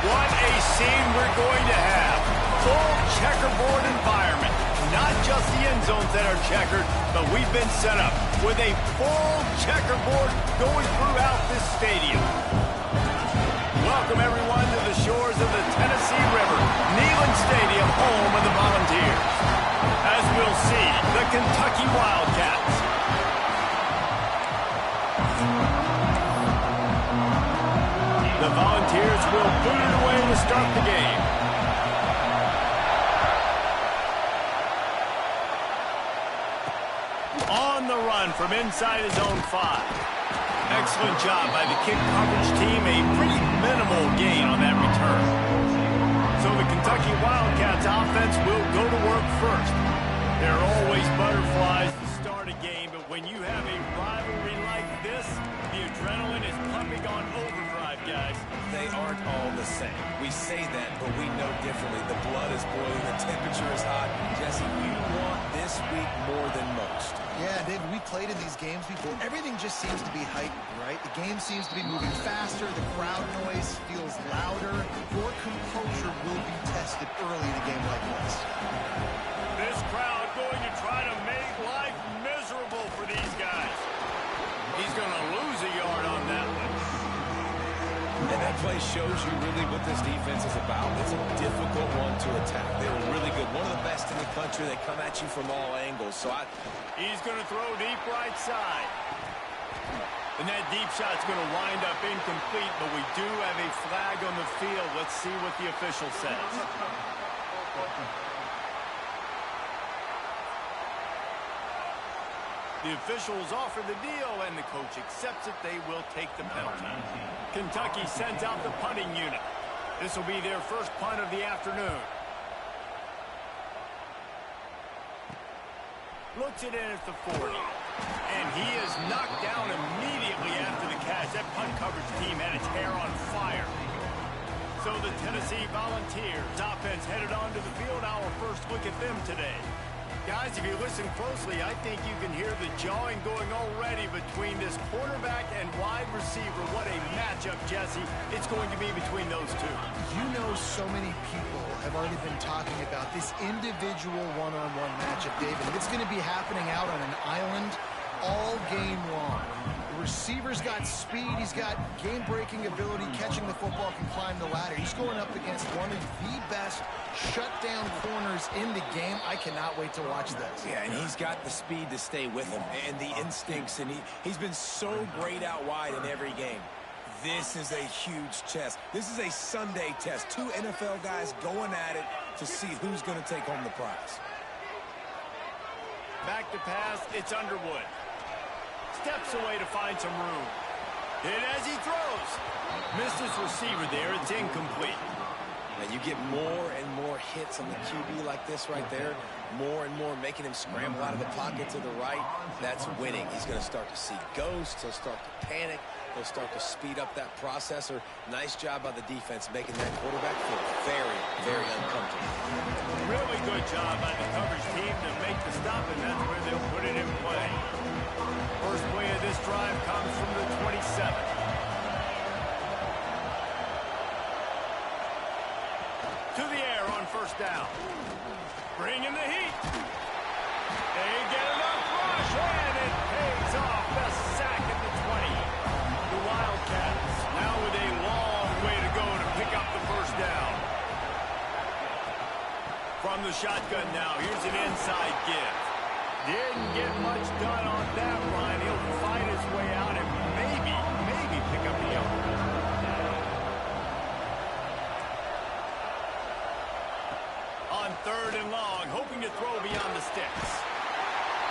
What a scene we're going to have. Full checkerboard environment. Not just the end zones that are checkered, but we've been set up with a full checkerboard going throughout this stadium. Welcome, everyone, to the shores of the Tennessee River, Neyland Stadium, home of the Volunteers. As we'll see, the Kentucky Wildcats. The Volunteers will boot it away to start the game. On the run from inside his own 5. Excellent job by the kick coverage team. A pretty minimal gain on that return. So the Kentucky Wildcats offense will go to work first. There are always butterflies to start a game, but when you have a rivalry like this, the adrenaline is pumping on overdrive, guys. They aren't all the same. We say that, but we know differently. The blood is boiling, the temperature is hot. Jesse, you want this week more than most. Yeah, David, we played in these games before. Everything just seems to be heightened, right? The game seems to be moving faster. The crowd noise feels louder. Your composure will be tested early in a game like this. This crowd going to try to make life miserable for these guys. He's going to lose a yard on that one. And that play shows you really what this defense is about. It's a difficult one to attack. They're really good. One of the best in the country. They come at you from all angles. He's going to throw deep right side. And that deep shot's going to wind up incomplete, but we do have a flag on the field. Let's see what the official says. The officials offer the deal, and the coach accepts it. They will take the penalty. Kentucky sends out the punting unit. This will be their first punt of the afternoon. Looks it in at the 40. And he is knocked down immediately after the catch. That punt coverage team had its hair on fire. So the Tennessee Volunteers offense headed onto the field. Our first look at them today. Guys, if you listen closely, I think you can hear the jawing going already between this quarterback and wide receiver. What a matchup, Jesse, it's going to be between those two. You know, so many people have already been talking about this individual one-on-one matchup, David. It's going to be happening out on an island all game long. The receiver's got speed. He's got game-breaking ability, catching the football, can climb the ladder. He's going up against one of the best shutdown corners in the game. I cannot wait to watch this. Yeah, and he's got the speed to stay with him and the instincts, and he's been so great out wide in every game. This is a huge test. This is a Sunday test. Two NFL guys going at it to see who's going to take home the prize. Back to pass, it's Underwood. Steps away to find some room. Hit as he throws. Missed his receiver there. It's incomplete. Now you get more and more hits on the QB like this right there. More and more making him scramble out of the pocket to the right. That's winning. He's going to start to see ghosts. He'll start to panic. He'll start to speed up that processor. Nice job by the defense making that quarterback feel very, very uncomfortable. Really good job by the coverage team to make the stop, and that's where they'll put it in play. First play of this drive comes from the 27. To the air on first down. Bringing the heat. They get enough rush, and it pays off. The sack at the 20. The Wildcats now with a long way to go to pick up the first down. From the shotgun now, here's an inside give. Didn't get much done on that run. He'll fight his way out and maybe pick up the yard. On third and long, hoping to throw beyond the sticks.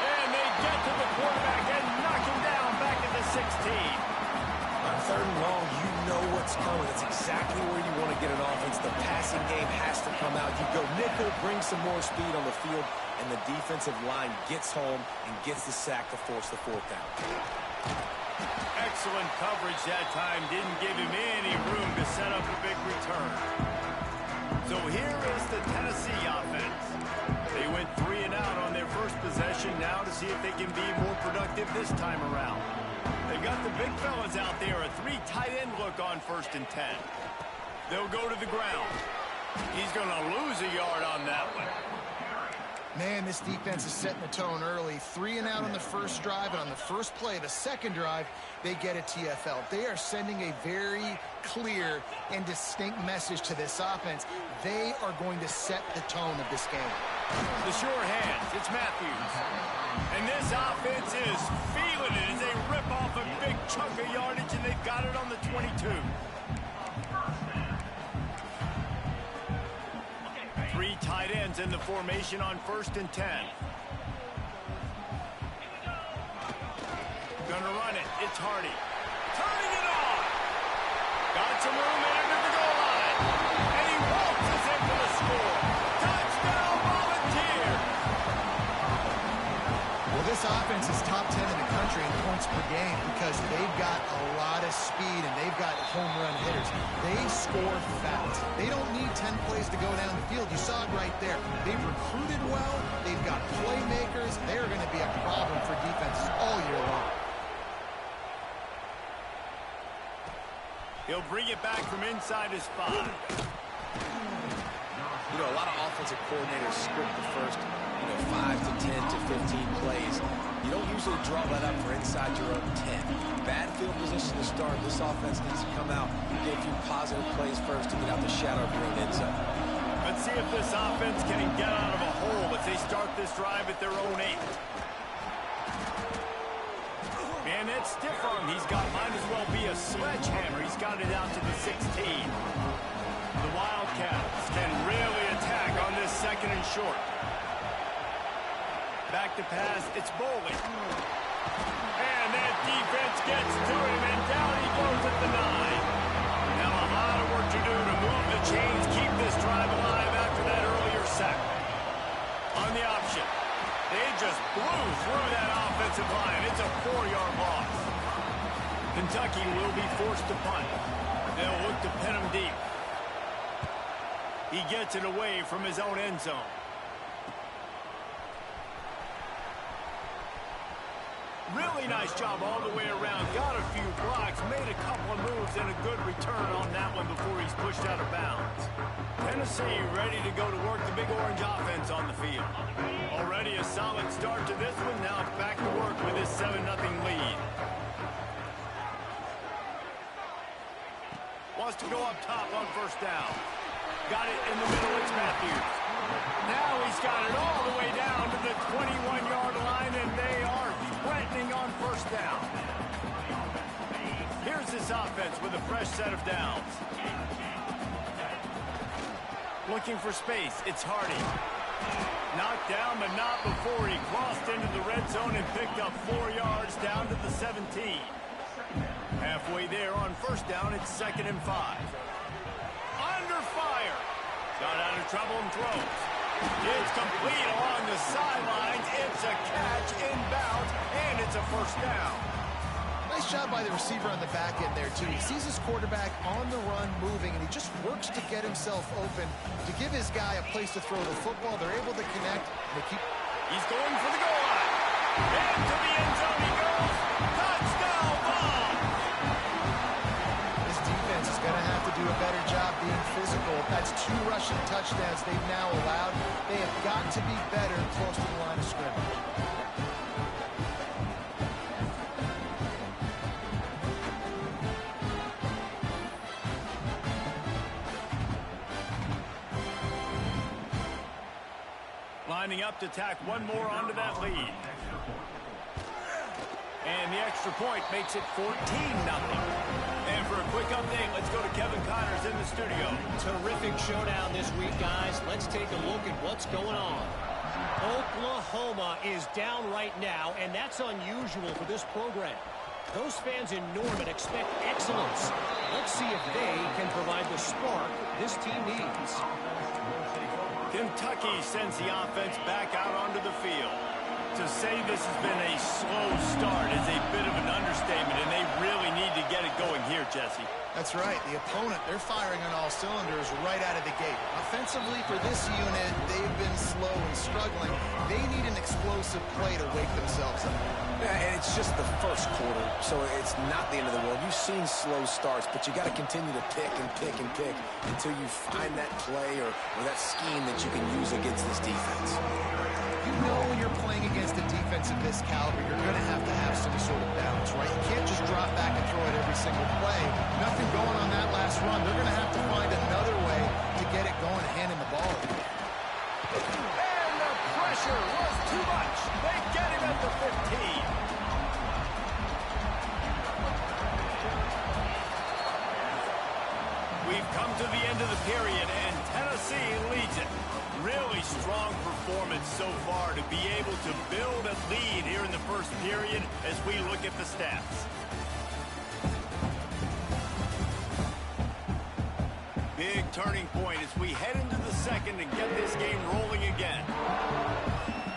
And they get to the quarterback and knock him down back at the 16. On third and long, you know what's coming. It's exactly where you want to get an offense. The passing game has to come out. You go nickel, bring some more speed on the field, and the defensive line gets home and gets the sack to force the fourth down. Excellent coverage that time. Didn't give him any room to set up a big return. So here is the Tennessee offense. They went 3 and out on their first possession. Now to see if they can be more productive this time around. They've got the big fellas out there. A 3 tight end look on 1st and 10. They'll go to the ground. He's going to lose a yard on that one. Man, this defense is setting the tone early. 3 and out on the first drive, and on the first play, the second drive, they get a TFL. They are sending a very clear and distinct message to this offense. They are going to set the tone of this game. The sure hands, it's Matthews. And this offense is feeling it as they rip off a big chunk of yardage, and they've got it on the 22. 3 tight ends in the formation on 1st and 10. Gonna run it. It's Hardy. Turning it on. Got some room in under the goal line. And he waltzes in for the score. Touchdown, Volunteer. Well, this offense is top 10 in the country in points per game because they've got a lot of speed and they've got home run hitters. They score fast. They don't need 10 plays to go down the field. You saw it right there. They've recruited well. They've got playmakers. They're going to be a problem for defenses all year long. He'll bring it back from inside his 5. You know, a lot of offensive coordinators script the first, 5 to 10 to 15 plays. You don't usually draw that up for inside your own 10. Bad field position to start. This offense needs to come out and get a few positive plays first to get out the shadow of your own end zone. Let's see if this offense can get out of a hole as they start this drive at their own 8. And that stiff arm he's got might as well be a sledgehammer. He's got it out to the 16. The Wildcats can really attack on this 2nd and short. Back to pass, it's Boley. And that defense gets to him, and down he goes at the 9. Now a lot of work to do to move the chains, keep this drive alive after that earlier sack. On the option. They just blew through that offensive line. It's a 4-yard loss. Kentucky will be forced to punt. They'll look to pin him deep. He gets it away from his own end zone. Really nice job all the way around. Got a few blocks, made a couple of moves, and a good return on that one before he's pushed out of bounds. Tennessee ready to go to work the Big Orange offense on the field. Already a solid start to this one. Now it's back to work with his 7-0 lead. Wants to go up top on 1st down. Got it in the middle. It's Matthews. Now he's got it all the way down to the 21-yard line, and they are threatening on 1st down. Here's this offense with a fresh set of downs. Looking for space. It's Hardy. Knocked down, but not before he crossed into the red zone and picked up 4 yards down to the 17. Halfway there on 1st down, it's 2nd and 5. Under fire. Got out of trouble and throws. It's complete along the sidelines. It's a catch inbounds, and it's a 1st down. Nice job by the receiver on the back end there, too. He sees his quarterback on the run moving, and he just works to get himself open to give his guy a place to throw the football. They're able to connect. They keep. He's going for the goal line. Into the end zone he goes. Touchdown ball. This defense is going to have to do a better job being physical. That's 2 rushing touchdowns they've now allowed. They have got to be better close to the line of scrimmage. Lining up to tack one more onto that lead. And the extra point makes it 14-0. And for a quick update, let's go to Kevin Connors in the studio. Terrific showdown this week, guys. Let's take a look at what's going on. Oklahoma is down right now, and that's unusual for this program. Those fans in Norman expect excellence. Let's see if they can provide the spark this team needs. Kentucky sends the offense back out onto the field. To say this has been a slow start is a bit of an understatement, and they really need to get it going here, Jesse. That's right. The opponent, they're firing on all cylinders right out of the gate. Offensively, for this unit, they've been slow and struggling. They need an explosive play to wake themselves up. Yeah, and it's just the first quarter, so it's not the end of the world. You've seen slow starts, but you got to continue to pick and pick and pick until you find that play or that scheme that you can use against this defense. You know when you're playing against a defense of this caliber, you're going to have some sort of balance, right? You can't just drop back and throw it every single play. Nothing going on that last run. They're going to have to find another way to get it going, handing the ball again. And the pressure was too much. They get him at the 15. We've come to the end of the period, and Tennessee leads it. Really strong performance so far to be able to build a lead here in the first period as we look at the stats. Big turning point as we head into the second and get this game rolling again.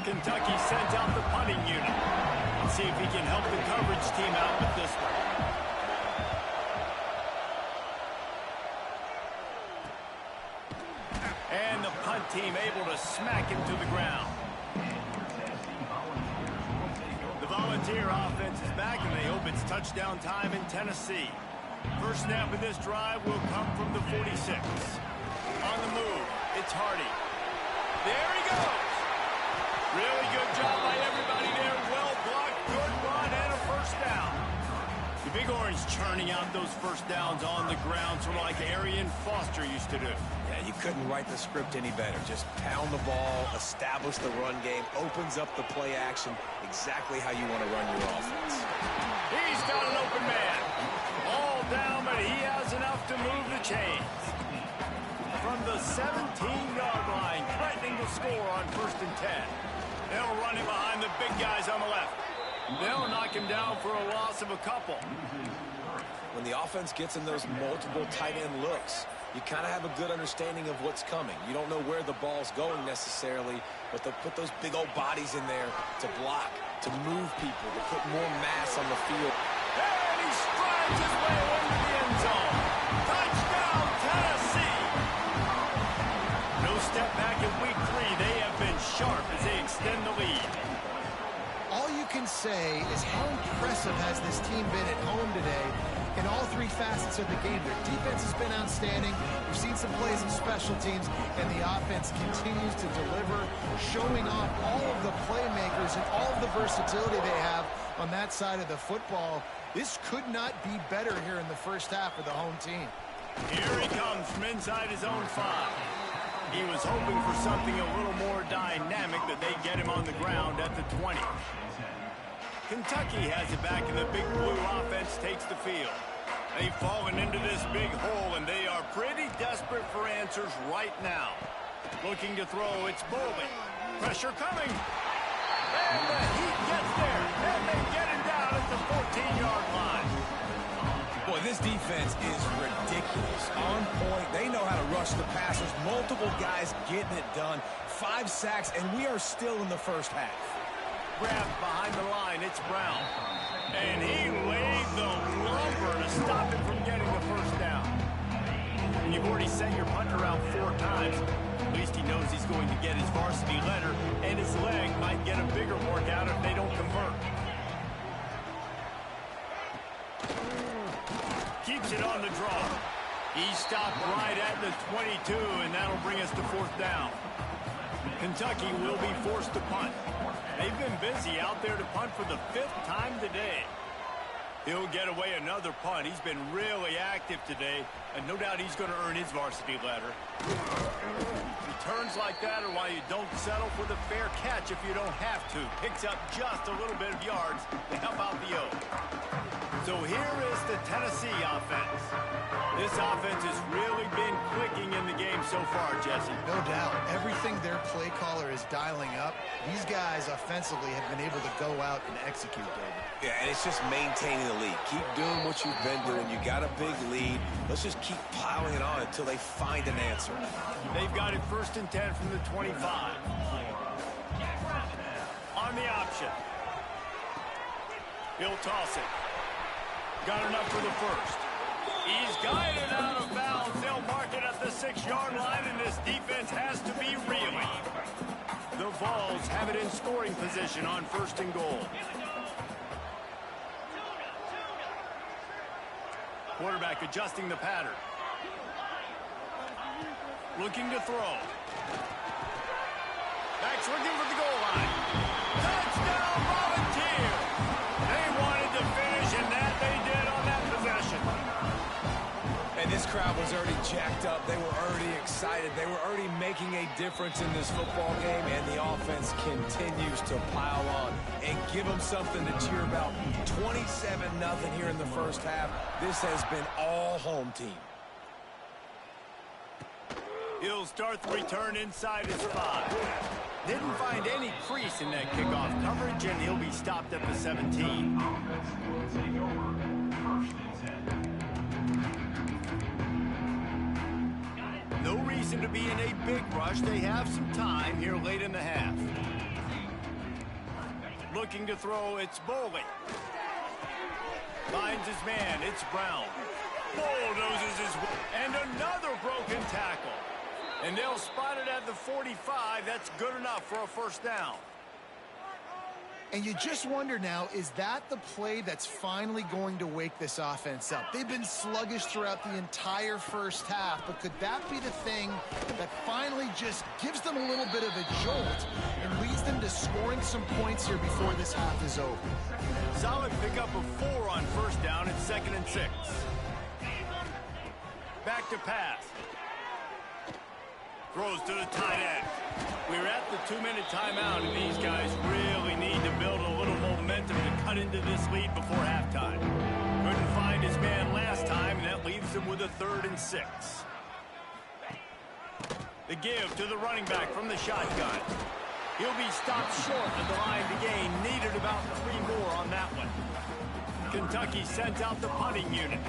Kentucky sends out the punting unit. Let's see if he can help the coverage team out with this one. And the punt team able to smack him to the ground. The Volunteer offense is back, and they hope it's touchdown time in Tennessee. First snap of this drive will come from the 46. On the move, it's Hardy. There he goes. Really good job by everybody there. Well blocked, good run, and a first down. The Big Orange churning out those first downs on the ground, sort of like Arian Foster used to do. Yeah, you couldn't write the script any better. Just pound the ball, establish the run game, opens up the play action, exactly how you want to run your offense. He's got an open man. All down, but he has enough to move the chains. From the 17-yard line, threatening to score on 1st and 10. They'll run him behind the big guys on the left. They'll knock him down for a loss of a couple. When the offense gets in those multiple tight end looks, you kind of have a good understanding of what's coming. You don't know where the ball's going necessarily, but they'll put those big old bodies in there to block, to move people, to put more mass on the field. And he strides his way into the end zone. Touchdown, Tennessee! No step back in week 3. They have been sharp as they extend the lead. All you can say is how impressive has this team been at home today in all 3 facets of the game. Their defense has been outstanding. We've seen some plays of special teams, and the offense continues to deliver, showing off all of the playmakers and all of the versatility they have on that side of the football. This could not be better here in the first half of the home team. Here he comes from inside his own 5. He was hoping for something a little more dynamic, but they get him on the ground at the 20. Kentucky has it back, and the Big Blue offense takes the field. They've fallen into this big hole, and they are pretty desperate for answers right now. Looking to throw, it's Bolden. Pressure coming. And the Heat gets there, and they get him down at the 14-yard line. Boy, this defense is ridiculous. On point. They know how to rush the passers. Multiple guys getting it done. 5 sacks, and we are still in the first half. Grabbed behind the line, it's Brown. And he laid the lumber to stop him from getting the first down. And you've already sent your punter out 4 times. At least he knows he's going to get his varsity letter, and his leg might get a bigger workout if they don't convert. Keeps it on the draw. He stopped right at the 22, and that'll bring us to 4th down. Kentucky will be forced to punt. They've been busy out there to punt for the 5th time today. He'll get away another punt. He's been really active today, and no doubt he's going to earn his varsity letter. Returns like that are why you don't settle for the fair catch if you don't have to. Picks up just a little bit of yards to help out the O. So here is the Tennessee offense. This offense has really been clicking in the game so far, Jesse. No doubt. Everything their play caller is dialing up, these guys offensively have been able to go out and execute, David. Yeah, and it's just maintaining the lead. Keep doing what you've been doing. You got a big lead. Let's just keep piling it on until they find an answer. They've got it 1st and 10 from the 25. On the option. He'll toss it. Got enough for the first. He's guided out of bounds. They'll mark it at the 6-yard line, and this defense has to be reeling. The Vols have it in scoring position on 1st and goal. Quarterback adjusting the pattern. Looking to throw. Backs looking for the goal line. Touchdown, Volunteer! They wanted to finish, and that they did on that possession. And this crowd was already jacked up. They were already excited. They were already making a difference in this football game, and the offense continues to pile on and give them something to cheer about. 27-0 here in the first half. This has been all home team. He'll start the return inside his 5. Didn't find any crease in that kickoff coverage, and he'll be stopped at the 17. No reason to be in a big rush. They have some time here late in the half. Looking to throw, it's Bowling. Finds his man, it's Brown. Bulldozes his way. And another broken tackle. And they'll spot it at the 45. That's good enough for a first down. And you just wonder now, is that the play that's finally going to wake this offense up? They've been sluggish throughout the entire first half, but could that be the thing that finally just gives them a little bit of a jolt and leads them to scoring some points here before this half is over? Solid pickup of 4 on first down at 2nd and 6. Back to pass. Throws to the tight end. We're at the 2-minute timeout, and these guys really need to build a little momentum to cut into this lead before halftime. Couldn't find his man last time, and that leaves him with a 3rd and 6. The give to the running back from the shotgun. He'll be stopped short of the line to gain. Needed about 3 more on that one. Kentucky sent out the punting unit.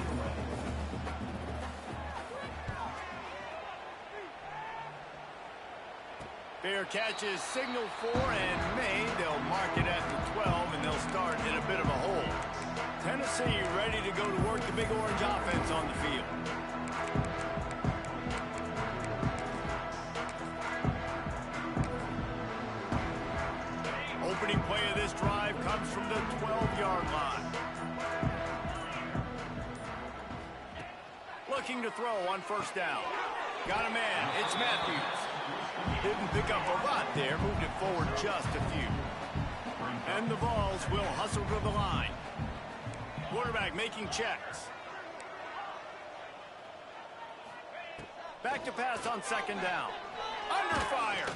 Fair catch is signaled for and made. They'll mark it at the 12, and they'll start in a bit of a hole. Tennessee ready to go to work the Big Orange offense on the field. Opening play of this drive comes from the 12-yard line. Looking to throw on first down. Got a man. It's Matthews. Didn't pick up a lot there. Moved it forward just a few. And the Vols will hustle to the line. Quarterback making checks. Back to pass on 2nd down. Under fire.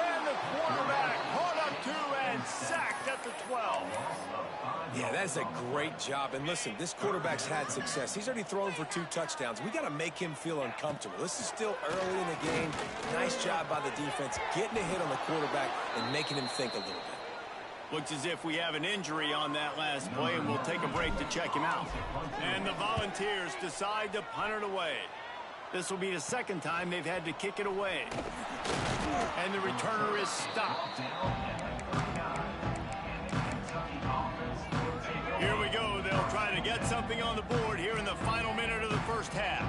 And the quarterback caught up 2 and sacked at the 12. Yeah, that's a great job. And listen, this quarterback's had success. He's already thrown for 2 touchdowns. We got to make him feel uncomfortable. This is still early in the game. Nice job by the defense, getting a hit on the quarterback and making him think a little bit. Looks as if we have an injury on that last play, and we'll take a break to check him out. And the Volunteers decide to punt it away. This will be the 2nd time they've had to kick it away. And the returner is stopped. Here we go. They'll try to get something on the board here in the final minute of the first half.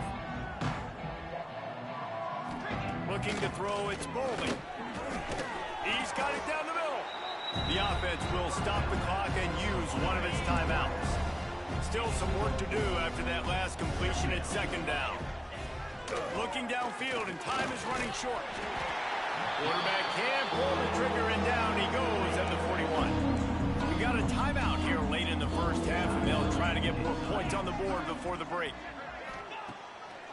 Looking to throw, it's Bowling. He's got it down the middle. The offense will stop the clock and use one of its timeouts. Still some work to do after that last completion at 2nd down. Looking downfield, and time is running short. Quarterback can pull the trigger, and down he goes at the 41. We got a timeout here late in the first half, and they'll try to get more points on the board before the break.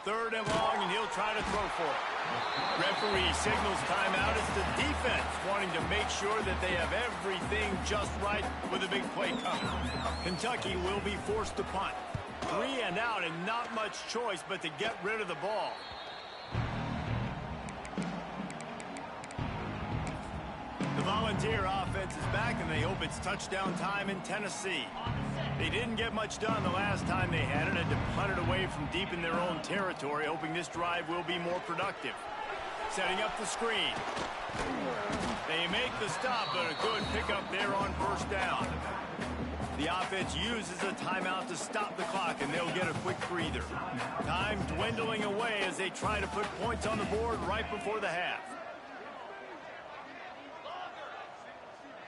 3rd and long, and he'll try to throw for it. Referee signals timeout. It's the defense wanting to make sure that they have everything just right with a big play coming. Kentucky will be forced to punt. 3 and out, and not much choice but to get rid of the ball. The Volunteer offense is back, and they hope it's touchdown time in Tennessee. They didn't get much done the last time they had it. Had to punt it away from deep in their own territory, hoping this drive will be more productive. Setting up the screen. They make the stop, but a good pickup there on first down. The offense uses a timeout to stop the clock, and they'll get a quick breather. Time dwindling away as they try to put points on the board right before the half.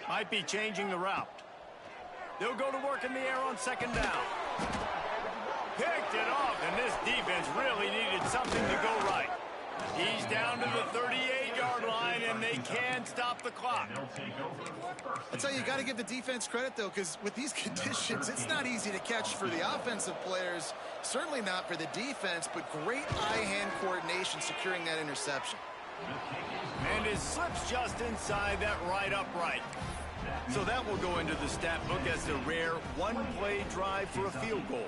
Might be changing the route. They'll go to work in the air on second down. Picked it off, and this defense really needed something to go right. He's down to the 38-yard line, and they can't stop the clock. I'll tell you got to give the defense credit, though, because with these conditions, it's not easy to catch for the offensive players, certainly not for the defense, but great eye-hand coordination securing that interception. And it slips just inside that right upright. So that will go into the stat book as the rare one-play drive for a field goal.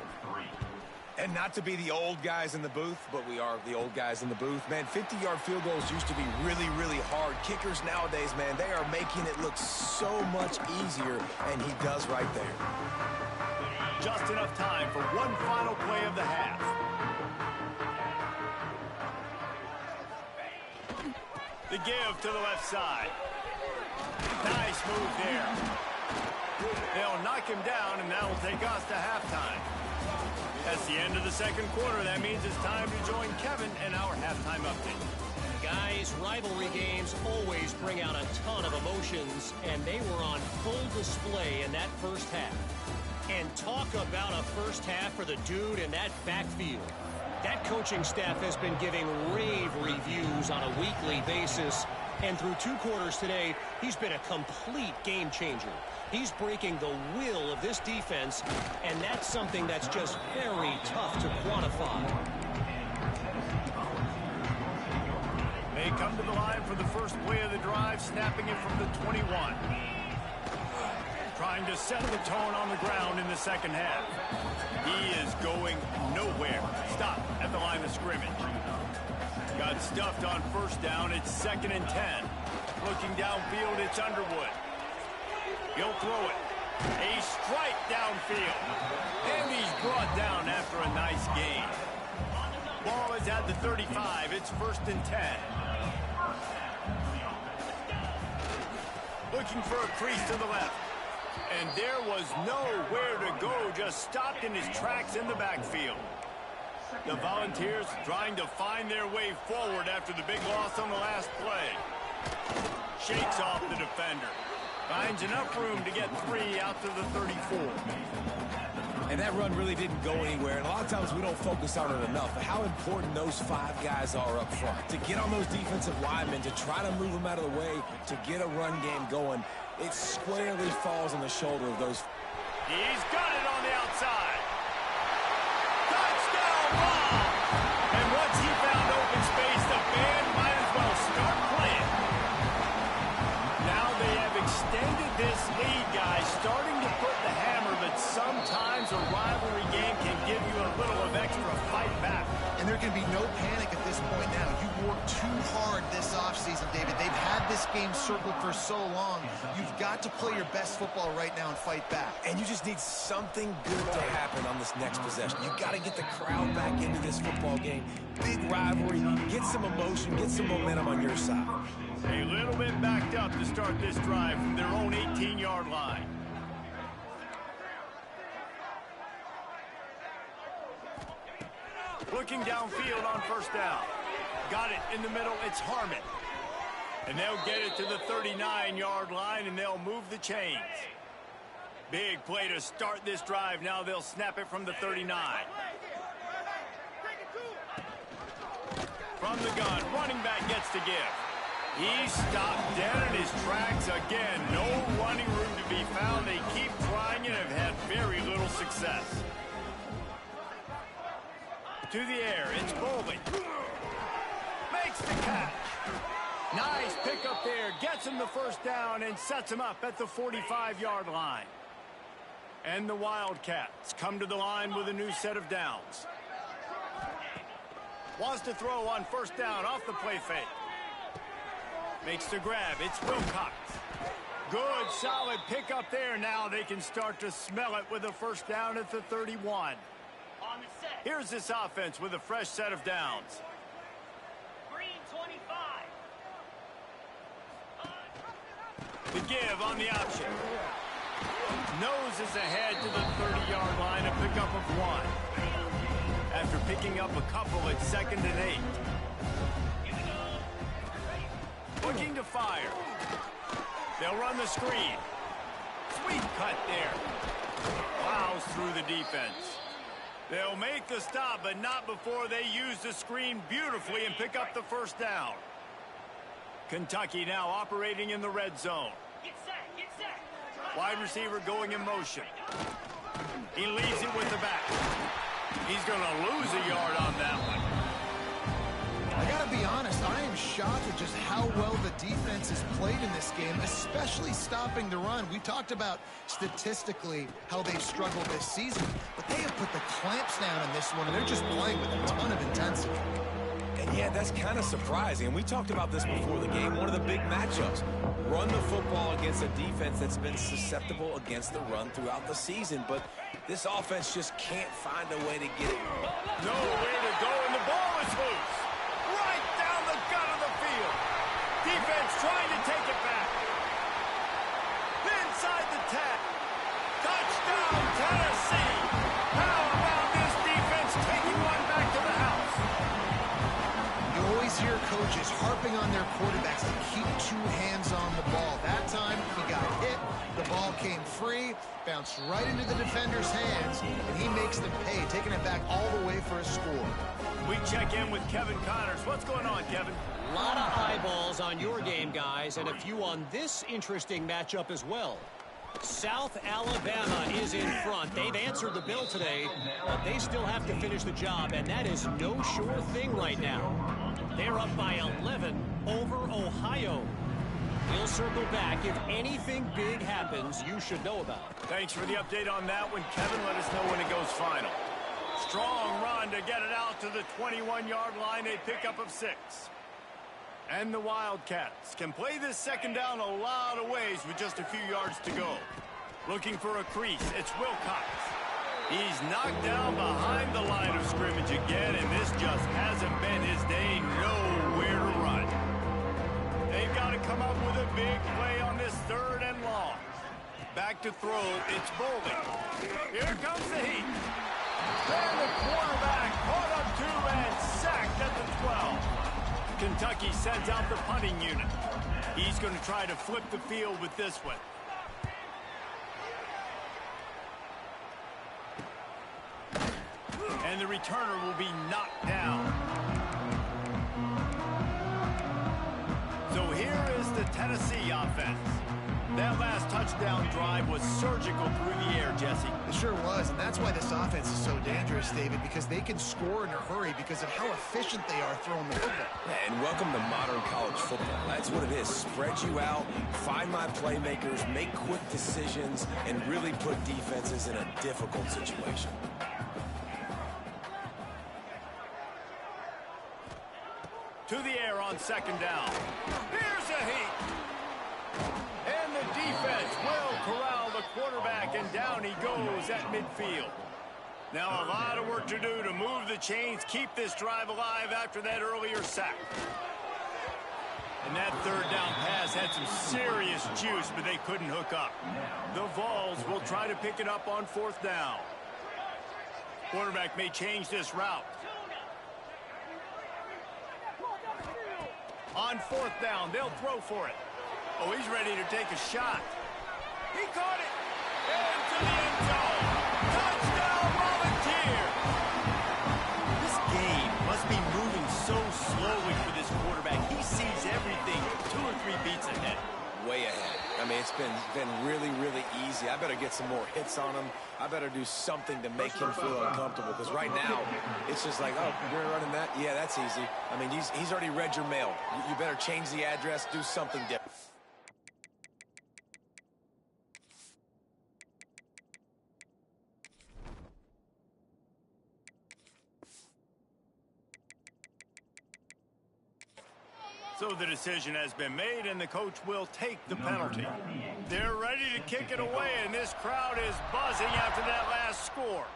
And not to be the old guys in the booth, but we are the old guys in the booth. Man, 50-yard field goals used to be really, really hard. Kickers nowadays, man, they are making it look so much easier, and he does right there. Just enough time for one final play of the half. The give to the left side. Nice move there. They'll knock him down, and that will take us to halftime. That's the end of the second quarter. That means it's time to join Kevin in our halftime update. Guys, rivalry games always bring out a ton of emotions, and they were on full display in that first half. And talk about a first half for the dude in that backfield. That coaching staff has been giving rave reviews on a weekly basis. And through 2 quarters today, he's been a complete game changer. He's breaking the will of this defense, and that's something that's just very tough to quantify. They come to the line for the first play of the drive, snapping it from the 21. Trying to set the tone on the ground in the second half. He is going nowhere. Stop at the line of scrimmage. Got stuffed on first down. It's 2nd and 10. Looking downfield, it's Underwood. He'll throw it. A strike downfield. And he's brought down after a nice gain. Ball is at the 35. It's 1st and 10. Looking for a crease to the left. And there was nowhere to go. Just stopped in his tracks in the backfield. The Volunteers trying to find their way forward after the big loss on the last play. Shakes off the defender. Finds enough room to get 3 out to the 34. And that run really didn't go anywhere. And a lot of times we don't focus on it enough. But how important those 5 guys are up front. To get on those defensive linemen, to try to move them out of the way, to get a run game going, it squarely falls on the shoulder of those. He's got it on the outside. Touchdown ball! And once he found open space, the band might as well start playing. Now they have extended this lead, guys, starting to put the hammer, but sometimes a rivalry game can give you a little of extra fight back. And there can be no panic at this point now. You've worked too hard this offseason, David. They've had this game circled for so long. You've got to play your best football right now and fight back. And you just need something good to happen on this next possession. You've got to get the crowd back into this football game. Big rivalry. Get some emotion. Get some momentum on your side. A little bit backed up to start this drive from their own 18-yard line. Looking downfield on first down. Got it in the middle. It's Harmon. And they'll get it to the 39-yard line, and they'll move the chains. Big play to start this drive. Now they'll snap it from the 39. From the gun, running back gets to give. He stopped dead in his tracks again. No running room to be found. They keep trying and have had very little success. To the air, it's Bowling. Makes the catch. Nice pickup there. Gets him the first down and sets him up at the 45-yard line. And the Wildcats come to the line with a new set of downs. Wants to throw on first down off the play fake. Makes the grab. It's Wilcox. Good, solid pickup there. Now they can start to smell it with a first down at the 31. Here's this offense with a fresh set of downs. Green 25. The give on the option. Nose races ahead to the 30-yard line, a pickup of 1. After picking up a couple, it's 2nd and 8. Looking to fire. They'll run the screen. Sweet cut there. Plows through the defense. They'll make the stop, but not before they use the screen beautifully and pick up the first down. Kentucky now operating in the red zone. Get set, get set. Wide receiver going in motion. He leaves it with the back. He's going to lose a yard on that one. I got to be honest, I am shocked at just how well the defense has played in this game, especially stopping the run. We talked about statistically how they've struggled this season, but they have put the clamps down in this one, and they're just playing with a ton of intensity. And yeah, that's kind of surprising. And we talked about this before the game, one of the big matchups. Run the football against a defense that's been susceptible against the run throughout the season. But this offense just can't find a way to get it. Nowhere to go, and the ball is loose. Right down the gut of the field. Defense trying to take it back. Inside the tag. Touchdown, Tennessee. How about this defense taking one back to the house? You always hear coaches harping on their quarterbacks to keep 2 hands on the ball. That time, he got hit. The ball came free, bounced right into the defender's hands, and he makes them pay, taking it back all the way for a score. We check in with Kevin Connors. What's going on, Kevin? A lot of eyeballs on your game, guys, and a few on this interesting matchup as well. South Alabama is in front. They've answered the bell today, but they still have to finish the job, and that is no sure thing right now. They're up by 11 over Ohio. We'll circle back. If anything big happens, you should know about it. Thanks for the update on that one, Kevin. Let us know when it goes final. Strong run to get it out to the 21-yard line, a pickup of 6. And the Wildcats can play this second down a lot of ways with just a few yards to go. Looking for a crease, it's Wilcox. He's knocked down behind the line of scrimmage again, and this just hasn't been his day. Nowhere to run. They've got to come up with a big play on this 3rd and long. Back to throw, it's Bolden. Here comes the heat. And the quarterback caught up 2 and sacked at the 12. Kentucky sends out the punting unit. He's going to try to flip the field with this one. And the returner will be knocked down. So here is the Tennessee offense. That last touchdown drive was surgical through the air, Jesse. It sure was, and that's why this offense is so dangerous, David, because they can score in a hurry because of how efficient they are throwing the football. And welcome to modern college football. That's what it is. Spread you out, find my playmakers, make quick decisions, and really put defenses in a difficult situation. To the air on 2nd down. Here's a heat. And the defense will corral the quarterback, and down he goes at midfield. Now a lot of work to do to move the chains, keep this drive alive after that earlier sack. And that 3rd down pass had some serious juice, but they couldn't hook up. The Vols will try to pick it up on 4th down. Quarterback may change this route. On 4th down, they'll throw for it. Oh, he's ready to take a shot. He caught it. Into the end zone. Touchdown, Volunteer. This game must be moving so slowly for this quarterback. He sees everything 2 or 3 beats ahead. Way ahead. I mean, it's been really, really easy. I better get some more hits on him. I better do something to make him feel uncomfortable, because right now, it's just like, oh, you're running that? Yeah, that's easy. I mean, he's already read your mail. You better change the address, do something different. So the decision has been made, and the coach will take the penalty. They're ready to kick it away, and this crowd is buzzing after that last score.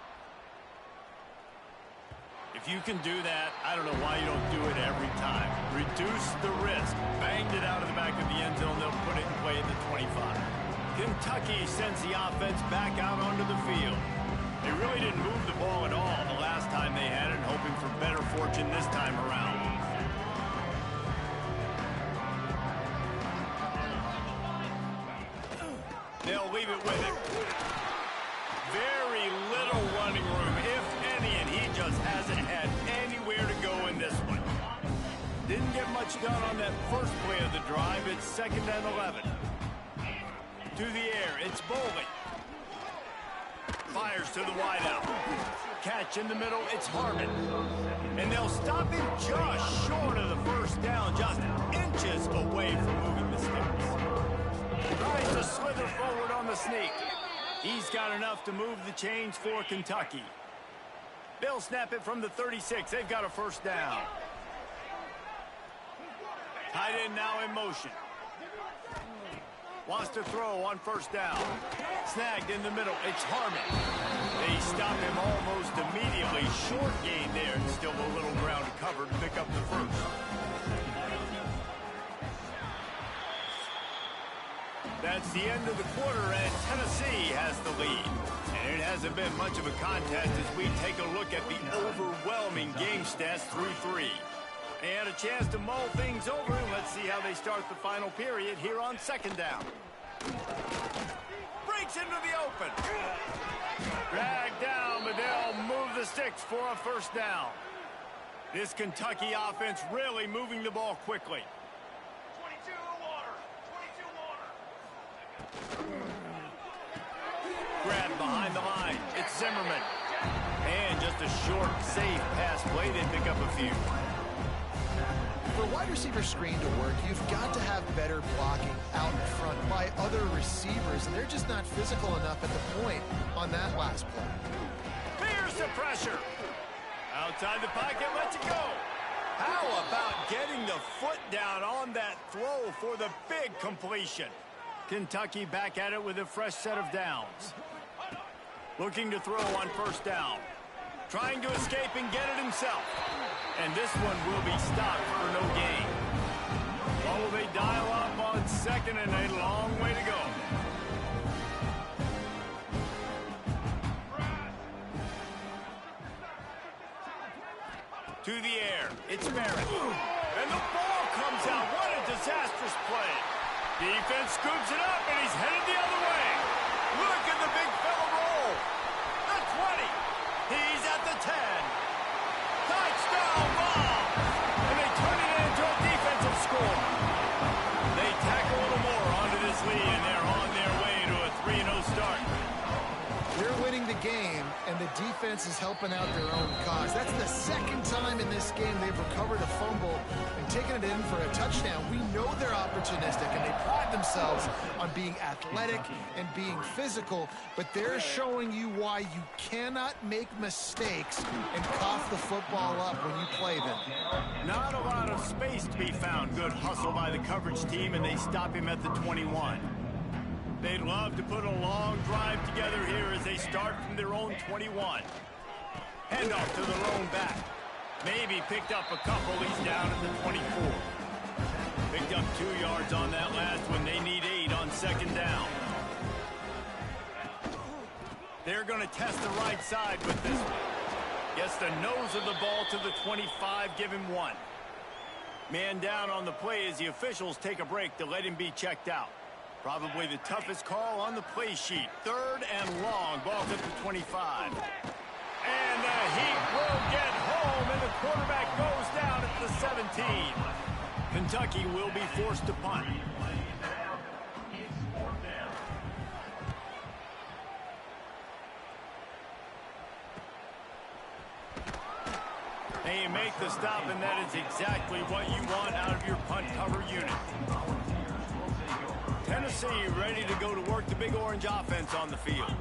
If you can do that, I don't know why you don't do it every time. Reduce the risk. Banged it out of the back of the end zone. They'll put it in play at the 25. Kentucky sends the offense back out onto the field. They really didn't move the ball at all the last time they had it, hoping for better fortune this time around. They'll leave it with him. Very little running room, if any, and he just hasn't had anywhere to go in this one. Didn't get much done on that first play of the drive. It's 2nd and 11. To the air, it's Bowling. Fires to the wideout. Catch in the middle, it's Harmon. And they'll stop him just short of the first down, just inches away from moving the sticks. Tries to slither forward on the sneak. He's got enough to move the chains for Kentucky. They'll snap it from the 36. They've got a first down. Tight end now in motion. Wants to throw on first down. Snagged in the middle. It's Harmon. They stop him almost immediately. Short gain there. And still a little ground covered to pick up the first. That's the end of the quarter, and Tennessee has the lead. And it hasn't been much of a contest as we take a look at the overwhelming game stats through 3. And a chance to mull things over, and let's see how they start the final period here on 2nd down. Breaks into the open. Dragged down, but they'll move the sticks for a first down. This Kentucky offense really moving the ball quickly. 22 water. 22 water. Grab behind the line. It's Zimmerman. And just a short, safe pass play. They pick up a few. For a wide receiver screen to work, you've got to have better blocking out in front by other receivers, and they're just not physical enough at the point on that last play. Fears the pressure. Outside the pocket, lets it go. How about getting the foot down on that throw for the big completion? Kentucky back at it with a fresh set of downs. Looking to throw on first down. Trying to escape and get it himself. And this one will be stopped for no gain. What will they dial up on 2nd and a long way to go? To the air, it's Merritt. And the ball comes out. What a disastrous play. Defense scoops it up, and he's headed the other way. Look at the big fella roll. The 20. He's at the 10. Touchdown ball. And they turn it into a defensive score. They tack a little more onto this lead, and they're on their way to a 3-0 start. They're winning the game, and the defense is helping out their own cause. That's the 2nd time in this game they've recovered a fumble and taken it in for a touchdown. We know they're opportunistic, and they pride themselves on being athletic and being physical, but they're showing you why you cannot make mistakes and cough the football up when you play them. Not a lot of space to be found. Good hustle by the coverage team, and they stop him at the 21. They'd love to put a long drive together here as they start from their own 21. Handoff to the lone back. Maybe picked up a couple. He's down at the 24. Picked up 2 yards on that last one. They need 8 on 2nd down. They're going to test the right side with this one. Gets the nose of the ball to the 25. Give him 1. Man down on the play as the officials take a break to let him be checked out. Probably the toughest call on the play sheet. 3rd and long. Ball's at the 25. And the Heat will get home, and the quarterback goes down at the 17. Kentucky will be forced to punt. And you make the stop, and that is exactly what you want out of your punt cover unit. Tennessee ready to go to work the Big Orange offense on the field.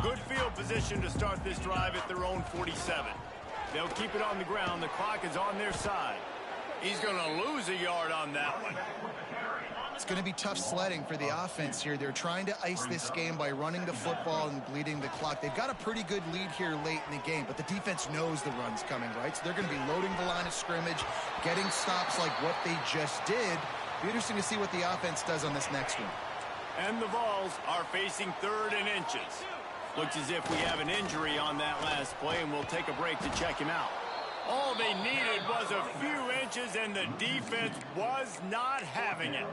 Good field position to start this drive at their own 47. They'll keep it on the ground. The clock is on their side. He's going to lose a yard on that one. It's going to be tough sledding for the offense here. They're trying to ice this game by running the football and bleeding the clock. They've got a pretty good lead here late in the game, but the defense knows the run's coming, right? So they're going to be loading the line of scrimmage, getting stops like what they just did. Be interesting to see what the offense does on this next one. And the Vols are facing 3rd and inches. Looks as if we have an injury on that last play, and we'll take a break to check him out. All they needed was a few inches, and the defense was not having it.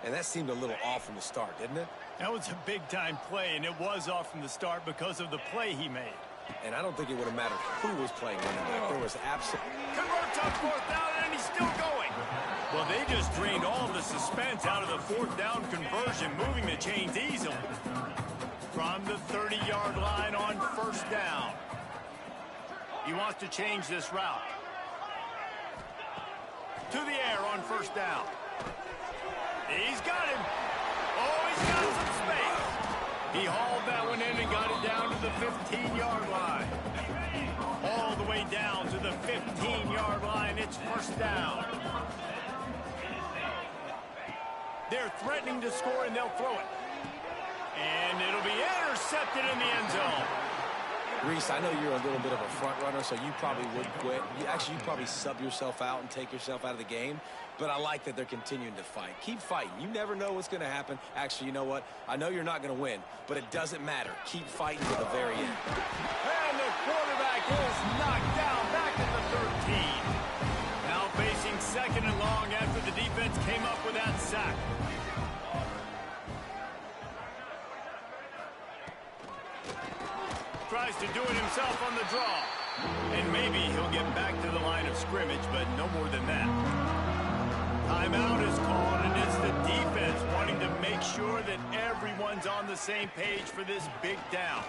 And that seemed a little off from the start, didn't it? That was a big-time play, and it was off from the start because of the play he made. And I don't think it would have mattered who was playing running back. There was absolutely... Converts on 4th down, and he's still going. Well, they just drained all the suspense out of the 4th down conversion, moving the chains easily. From the 30-yard line on 1st down. He wants to change this route. To the air on 1st down. He's got him. Oh, he's got some space. He hauled that one in and got it down to the 15-yard line. All the way down to the 15-yard line. It's 1st down. They're threatening to score, and they'll throw it. And it'll be intercepted in the end zone. Reese, I know you're a little bit of a front runner, so you probably would quit. You'd probably sub yourself out and take yourself out of the game. But I like that they're continuing to fight. Keep fighting. You never know what's going to happen. Actually, you know what? I know you're not going to win, but it doesn't matter. Keep fighting to the very end. And the quarterback is knocked down back at the 13. Now facing 2nd and long after the defense came up with that sack. Tries to do it himself on the draw. And maybe he'll get back to the line of scrimmage, but no more than that. Timeout is called, and it's the defense wanting to make sure that everyone's on the same page for this big down.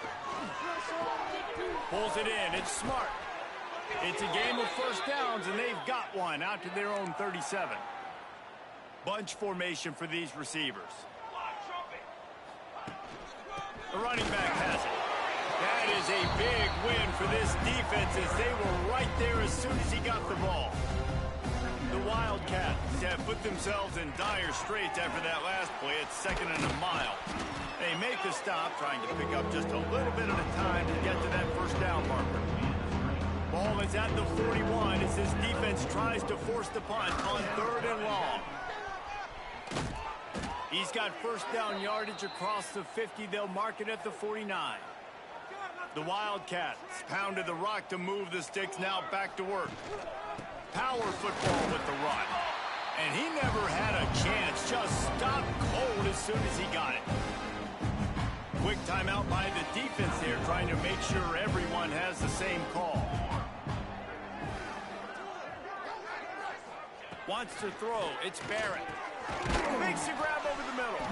Pulls it in. It's smart. It's a game of 1st downs, and they've got one out to their own 37. Bunch formation for these receivers. The running back has it. That is a big win for this defense as they were right there as soon as he got the ball. The Wildcats have put themselves in dire straits after that last play. It's 2nd and a mile. They make the stop, trying to pick up just a little bit at a time to get to that 1st down marker. Ball is at the 41 as this defense tries to force the punt on 3rd and long. He's got 1st down yardage across the 50. They'll mark it at the 49. The Wildcats pounded the rock to move the sticks, now back to work. Power football with the run. And he never had a chance, just stopped cold as soon as he got it. Quick timeout by the defense there, trying to make sure everyone has the same call. Wants to throw, it's Barrett. Makes a grab over the middle.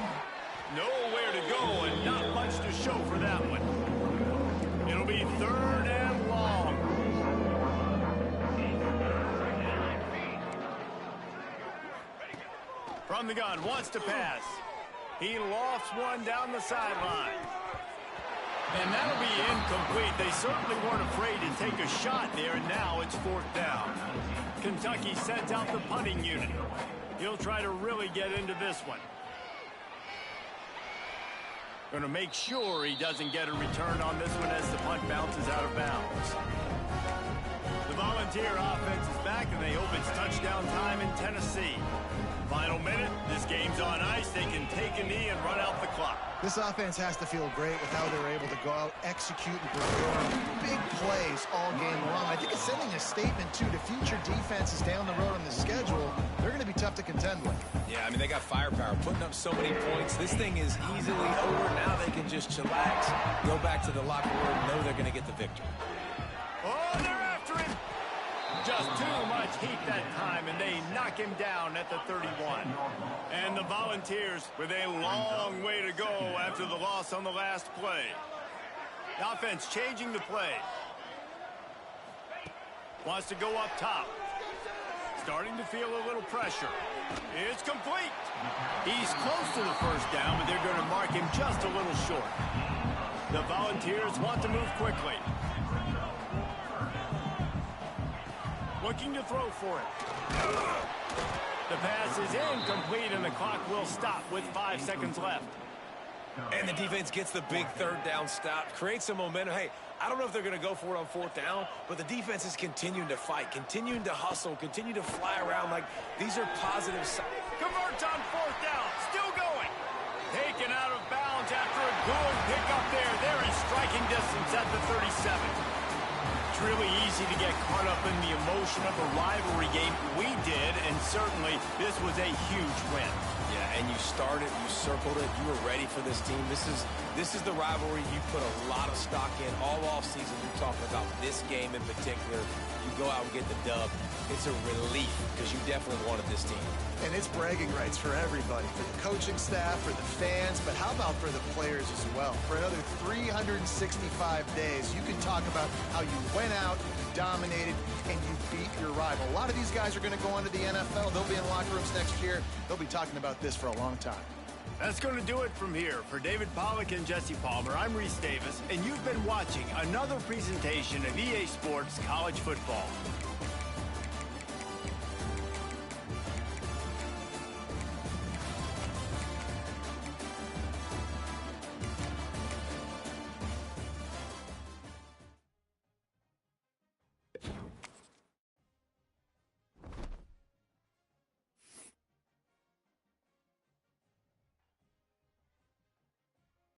Nowhere to go and not much to show for that one. It'll be 3rd and long. From the gun, wants to pass. He lofts one down the sideline. And that'll be incomplete. They certainly weren't afraid to take a shot there, and now it's 4th down. Kentucky sends out the punting unit. He'll try to really get into this one. Going to make sure he doesn't get a return on this one as the punt bounces out of bounds. The Volunteer offense is back, and they hope it's touchdown time in Tennessee. Final minute, this game's on ice. They can take a knee and run out the clock. This offense has to feel great with how they're able to go out, execute, and perform big plays all game long. I think it's sending a statement, too, to future defenses down the road on the schedule. They're going to be tough to contend with. Yeah, I mean, they got firepower, putting up so many points. This thing is easily over. Now they can just chillax, go back to the locker room, know they're going to get the victory. Oh, they're after him. Just too much heat that time, and they knock him down at the 31. And the Volunteers with a long way to go after the loss on the last play. The offense changing the play. Wants to go up top. Starting to feel a little pressure. It's complete. He's close to the 1st down, but they're going to mark him just a little short. The Volunteers want to move quickly. Looking to throw for it. The pass is incomplete, and the clock will stop with 5 seconds left. And the defense gets the big 3rd down stop, creates some momentum. Hey, I don't know if they're going to go for it on 4th down, but the defense is continuing to fight, continuing to hustle, continue to fly around. Like, these are positive signs. Converts on 4th down, still going. taken out of bounds after a good pickup there. They're in striking distance at the 37. It's really easy to get caught up in the emotion of a rivalry game. We did, and certainly this was a huge win. Yeah, and you started, you circled it, you were ready for this team. This is the rivalry you put a lot of stock in all offseason. You're talking about this game in particular. You go out and get the dub. It's a relief because you definitely wanted this team. And it's bragging rights for everybody, for the coaching staff, for the fans, but how about for the players as well? For another 365 days, you can talk about how you went out, you dominated, and you beat your rival. A lot of these guys are going to go on to the NFL. They'll be in locker rooms next year. They'll be talking about this for a long time. That's going to do it from here. For David Pollack and Jesse Palmer, I'm Reese Davis, and you've been watching another presentation of EA Sports College Football.